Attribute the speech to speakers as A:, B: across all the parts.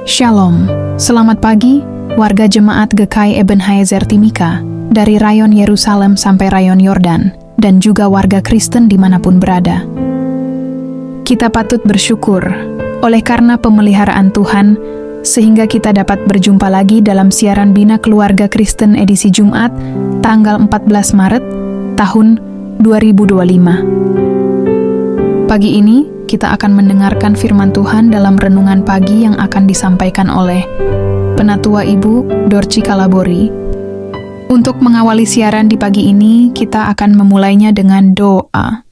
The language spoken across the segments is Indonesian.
A: Shalom, selamat pagi warga jemaat GKI Ebenezer Timika dari rayon Yerusalem sampai rayon Yordan dan juga warga Kristen dimanapun berada. Kita patut bersyukur oleh karena pemeliharaan Tuhan sehingga kita dapat berjumpa lagi dalam siaran Bina Keluarga Kristen edisi Jumat tanggal 14 Maret tahun 2025. Pagi ini kita akan mendengarkan firman Tuhan dalam renungan pagi yang akan disampaikan oleh Penatua Ibu Dorci Kalabori. Untuk mengawali siaran di pagi ini, kita akan memulainya dengan doa.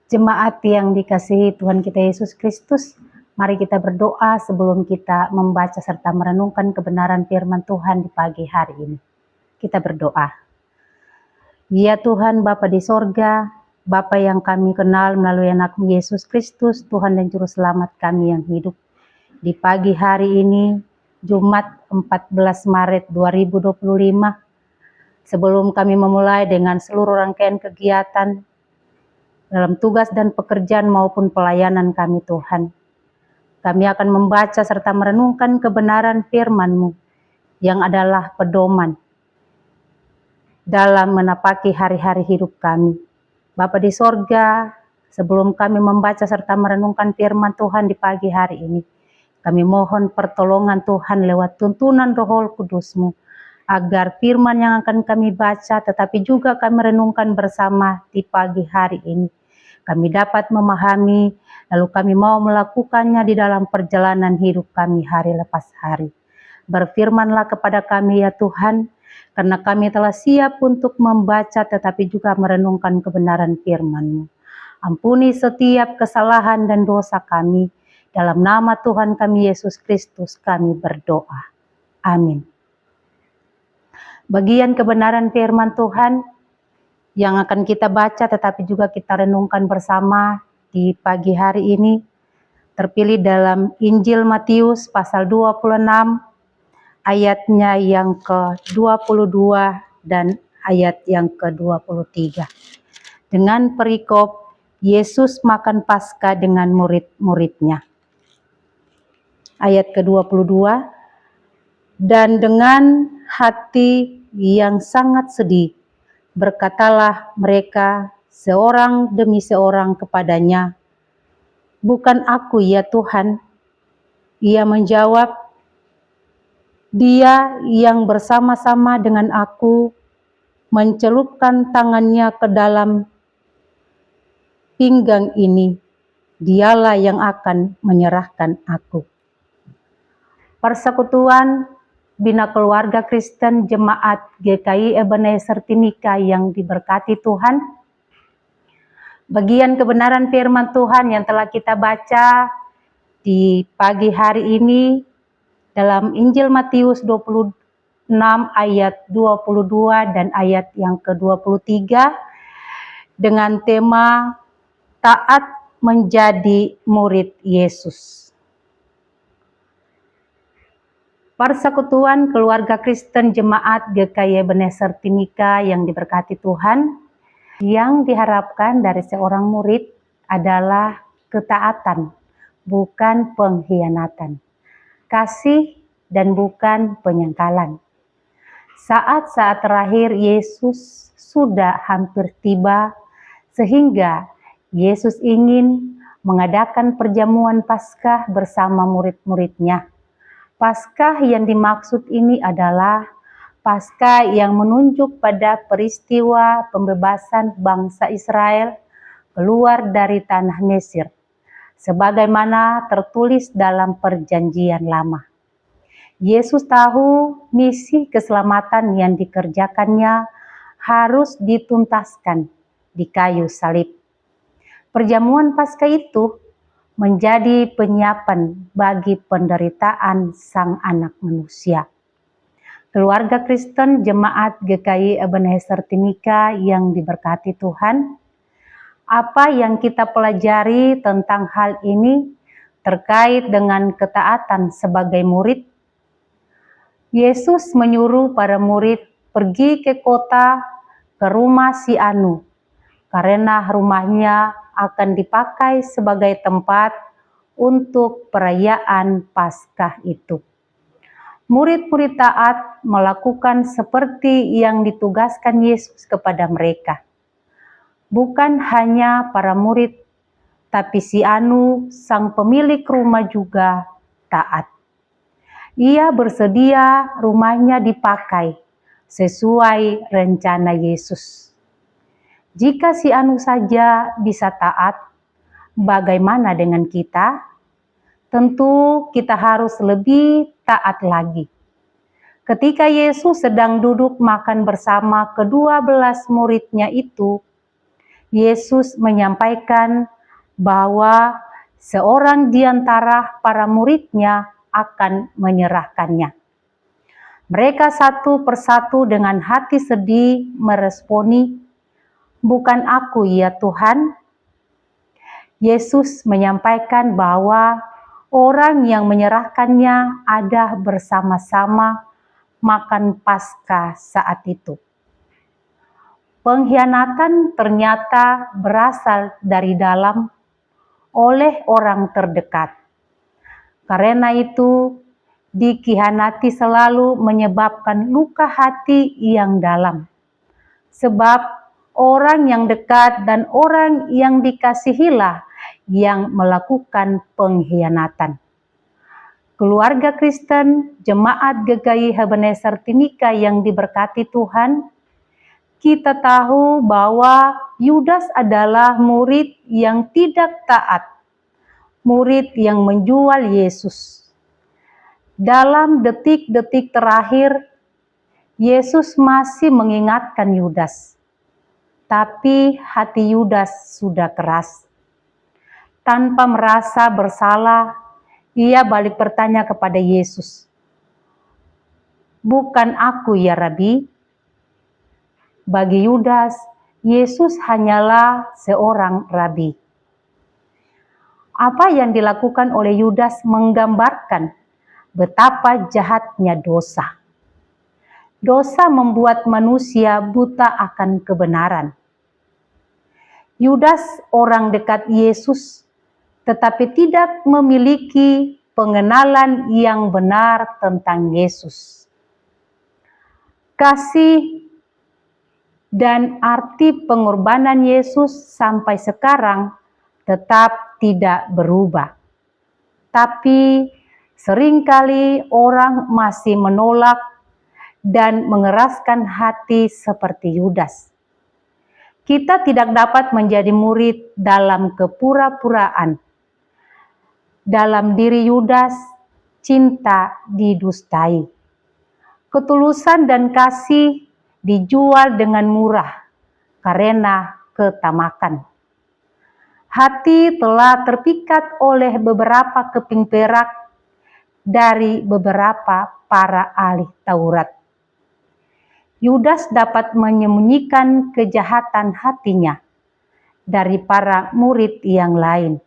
B: Jemaat yang dikasihi Tuhan kita Yesus Kristus, mari kita berdoa sebelum kita membaca serta merenungkan kebenaran firman Tuhan di pagi hari ini. Kita berdoa. Ya Tuhan Bapa di sorga, Bapa yang kami kenal melalui anak-Mu Yesus Kristus, Tuhan dan Juru Selamat kami yang hidup. Di pagi hari ini, Jumat 14 Maret 2025, sebelum kami memulai dengan seluruh rangkaian kegiatan dalam tugas dan pekerjaan maupun pelayanan kami Tuhan, kami akan membaca serta merenungkan kebenaran firman-Mu yang adalah pedoman dalam menapaki hari-hari hidup kami. Bapa di sorga, sebelum kami membaca serta merenungkan firman Tuhan di pagi hari ini, kami mohon pertolongan Tuhan lewat tuntunan Roh Kudus-Mu, agar firman yang akan kami baca tetapi juga kami renungkan bersama di pagi hari ini, kami dapat memahami, lalu kami mau melakukannya di dalam perjalanan hidup kami hari lepas hari. Berfirmanlah kepada kami ya Tuhan, karena kami telah siap untuk membaca tetapi juga merenungkan kebenaran firman-Mu. Ampuni setiap kesalahan dan dosa kami. Dalam nama Tuhan kami Yesus Kristus kami berdoa. Amin. Bagian kebenaran firman Tuhan yang akan kita baca tetapi juga kita renungkan bersama di pagi hari ini terpilih dalam Injil Matius pasal 26 ayatnya yang ke-22 dan ayat yang ke-23. Dengan perikop Yesus makan Paskah dengan murid-muridnya. Ayat ke-22, dan dengan hati yang sangat sedih, berkatalah mereka seorang demi seorang kepadanya, "Bukan aku ya Tuhan?" Ia menjawab, "Dia yang bersama-sama dengan aku mencelupkan tangannya ke dalam pinggang ini, dialah yang akan menyerahkan aku." Persekutuan Bina Keluarga Kristen Jemaat GKI Ebenezer Timika yang diberkati Tuhan, bagian kebenaran firman Tuhan yang telah kita baca di pagi hari ini dalam Injil Matius 26 ayat 22 dan ayat yang ke-23 dengan tema taat menjadi murid Yesus. Persekutuan Keluarga Kristen Jemaat GKI Ebenezer Timika yang diberkati Tuhan, yang diharapkan dari seorang murid adalah ketaatan, bukan pengkhianatan. Kasih dan bukan penyangkalan. Saat-saat terakhir Yesus sudah hampir tiba, sehingga Yesus ingin mengadakan perjamuan Paskah bersama murid-muridnya. Paskah yang dimaksud ini adalah Paskah yang menunjuk pada peristiwa pembebasan bangsa Israel keluar dari tanah Mesir, sebagaimana tertulis dalam Perjanjian Lama. Yesus tahu misi keselamatan yang dikerjakannya harus dituntaskan di kayu salib. Perjamuan Paskah itu menjadi penyiapan bagi penderitaan Sang Anak Manusia. Keluarga Kristen Jemaat GKI Ebenezer Timika yang diberkati Tuhan, apa yang kita pelajari tentang hal ini terkait dengan ketaatan sebagai murid? Yesus menyuruh para murid pergi ke kota, ke rumah si Anu, karena rumahnya akan dipakai sebagai tempat untuk perayaan Paskah itu. Murid-murid taat melakukan seperti yang ditugaskan Yesus kepada mereka. Bukan hanya para murid, tapi si Anu, sang pemilik rumah juga taat. Ia bersedia rumahnya dipakai sesuai rencana Yesus. Jika si Anu saja bisa taat, bagaimana dengan kita? Tentu kita harus lebih taat lagi. Ketika Yesus sedang duduk makan bersama ke-12 muridnya itu, Yesus menyampaikan bahwa seorang di antara para muridnya akan menyerahkannya. Mereka satu persatu dengan hati sedih meresponi, "Bukan aku ya Tuhan." Yesus menyampaikan bahwa orang yang menyerahkannya ada bersama-sama makan Paskah saat itu. Pengkhianatan ternyata berasal dari dalam oleh orang terdekat. Karena itu, dikhianati selalu menyebabkan luka hati yang dalam. Sebab orang yang dekat dan orang yang dikasihilah yang melakukan pengkhianatan. Keluarga Kristen, Jemaat GKI Ebenezer Timika yang diberkati Tuhan, kita tahu bahwa Yudas adalah murid yang tidak taat, murid yang menjual Yesus. Dalam detik-detik terakhir, Yesus masih mengingatkan Yudas, tapi hati Yudas sudah keras. Tanpa merasa bersalah, ia balik bertanya kepada Yesus, "Bukan aku ya Rabi?" Bagi Yudas, Yesus hanyalah seorang rabi. Apa yang dilakukan oleh Yudas menggambarkan betapa jahatnya dosa. Dosa membuat manusia buta akan kebenaran. Yudas orang dekat Yesus, tetapi tidak memiliki pengenalan yang benar tentang Yesus. Kasih dan arti pengorbanan Yesus sampai sekarang tetap tidak berubah. Tapi seringkali orang masih menolak dan mengeraskan hati seperti Yudas. Kita tidak dapat menjadi murid dalam kepura-puraan. Dalam diri Yudas, cinta didustai. Ketulusan dan kasih dijual dengan murah karena ketamakan. Hati telah terpikat oleh beberapa keping perak dari beberapa para ahli Taurat. Yudas dapat menyembunyikan kejahatan hatinya dari para murid yang lain.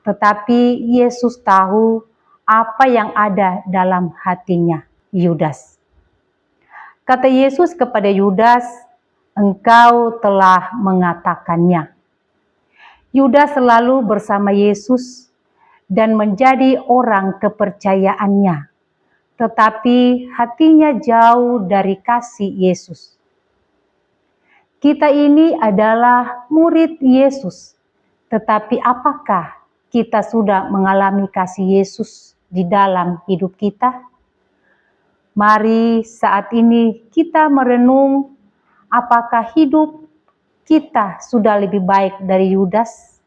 B: Tetapi Yesus tahu apa yang ada dalam hatinya Yudas. Kata Yesus kepada Yudas, "Engkau telah mengatakannya." Yudas selalu bersama Yesus dan menjadi orang kepercayaannya, tetapi hatinya jauh dari kasih Yesus. Kita ini adalah murid Yesus, tetapi apakah kita sudah mengalami kasih Yesus di dalam hidup kita? Mari saat ini kita merenung apakah hidup kita sudah lebih baik dari Yudas.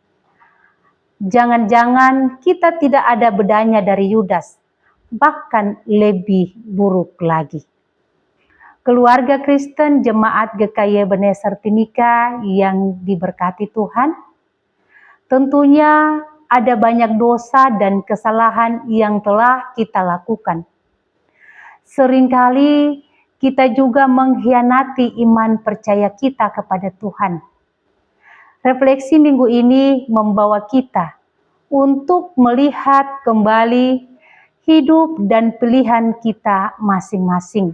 B: Jangan-jangan kita tidak ada bedanya dari Yudas, bahkan lebih buruk lagi. Keluarga Kristen Jemaat GKI Ebenezer Timika yang diberkati Tuhan, tentunya ada banyak dosa dan kesalahan yang telah kita lakukan. Seringkali kita juga mengkhianati iman percaya kita kepada Tuhan. Refleksi minggu ini membawa kita untuk melihat kembali hidup dan pilihan kita masing-masing.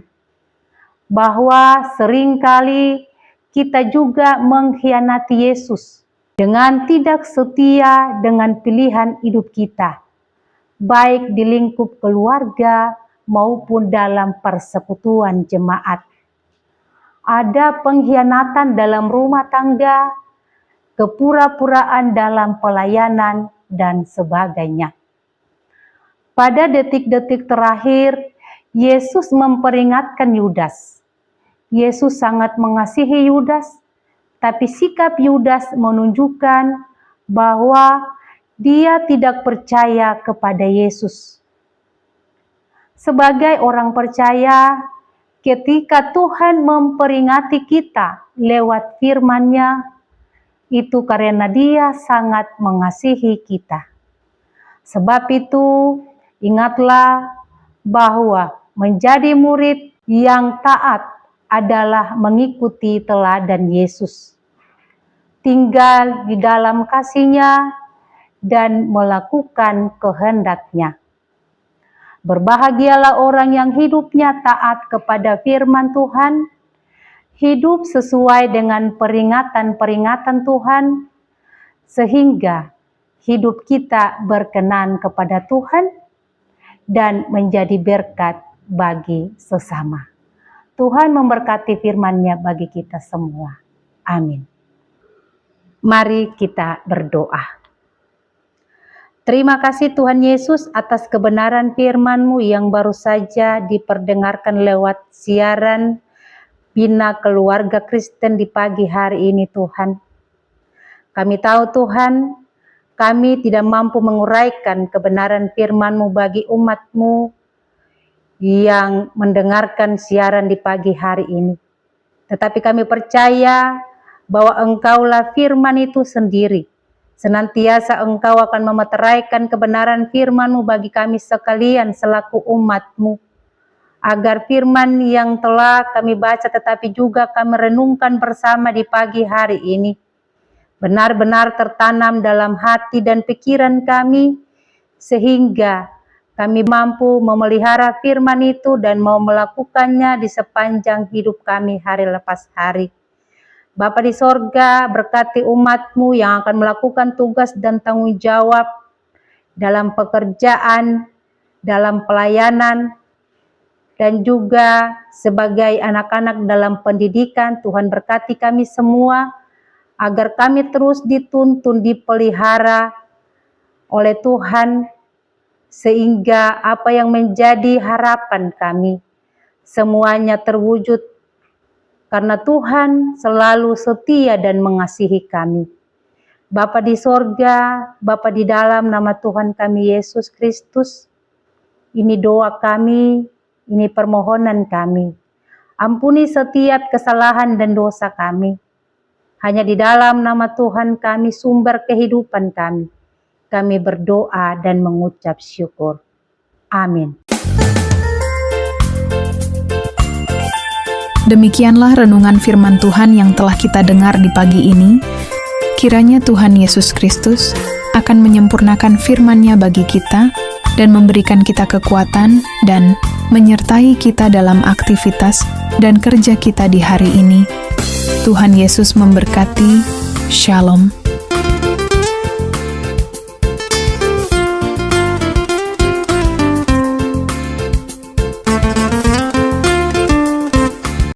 B: Bahwa seringkali kita juga mengkhianati Yesus dengan tidak setia dengan pilihan hidup kita, baik di lingkup keluarga maupun dalam persekutuan jemaat. Ada pengkhianatan dalam rumah tangga, kepura-puraan dalam pelayanan, dan sebagainya. Pada detik-detik terakhir, Yesus memperingatkan Yudas. Yesus sangat mengasihi Yudas, tapi sikap Yudas menunjukkan bahwa dia tidak percaya kepada Yesus. Sebagai orang percaya, ketika Tuhan memperingati kita lewat firman-Nya, itu karena Dia sangat mengasihi kita. Sebab itu, ingatlah bahwa menjadi murid yang taat adalah mengikuti teladan Yesus. Tinggal di dalam kasih-Nya dan melakukan kehendak-Nya. Berbahagialah orang yang hidupnya taat kepada firman Tuhan, hidup sesuai dengan peringatan-peringatan Tuhan, sehingga hidup kita berkenan kepada Tuhan dan menjadi berkat bagi sesama. Tuhan memberkati firman-Nya bagi kita semua. Amin. Mari kita berdoa. Terima kasih Tuhan Yesus atas kebenaran firman-Mu yang baru saja diperdengarkan lewat siaran Bina Keluarga Kristen di pagi hari ini Tuhan. Kami tahu Tuhan, kami tidak mampu menguraikan kebenaran firman-Mu bagi umat-Mu yang mendengarkan siaran di pagi hari ini. Tetapi kami percaya bahwa Engkaulah firman itu sendiri. Senantiasa Engkau akan memeteraikan kebenaran firman-Mu bagi kami sekalian selaku umat-Mu. Agar firman yang telah kami baca tetapi juga kami renungkan bersama di pagi hari ini, benar-benar tertanam dalam hati dan pikiran kami, sehingga kami mampu memelihara firman itu dan mau melakukannya di sepanjang hidup kami hari lepas hari. Bapa di sorga, berkati umat-Mu yang akan melakukan tugas dan tanggung jawab dalam pekerjaan, dalam pelayanan, dan juga sebagai anak-anak dalam pendidikan. Tuhan berkati kami semua, agar kami terus dituntun, dipelihara oleh Tuhan, sehingga apa yang menjadi harapan kami, semuanya terwujud, karena Tuhan selalu setia dan mengasihi kami. Bapa di sorga, Bapa di dalam nama Tuhan kami Yesus Kristus, ini doa kami, ini permohonan kami. Ampuni setiap kesalahan dan dosa kami. Hanya di dalam nama Tuhan kami, sumber kehidupan kami. Kami berdoa dan mengucap syukur. Amin.
A: Demikianlah renungan firman Tuhan yang telah kita dengar di pagi ini. Kiranya Tuhan Yesus Kristus akan menyempurnakan firman-Nya bagi kita dan memberikan kita kekuatan dan menyertai kita dalam aktivitas dan kerja kita di hari ini. Tuhan Yesus memberkati. Shalom.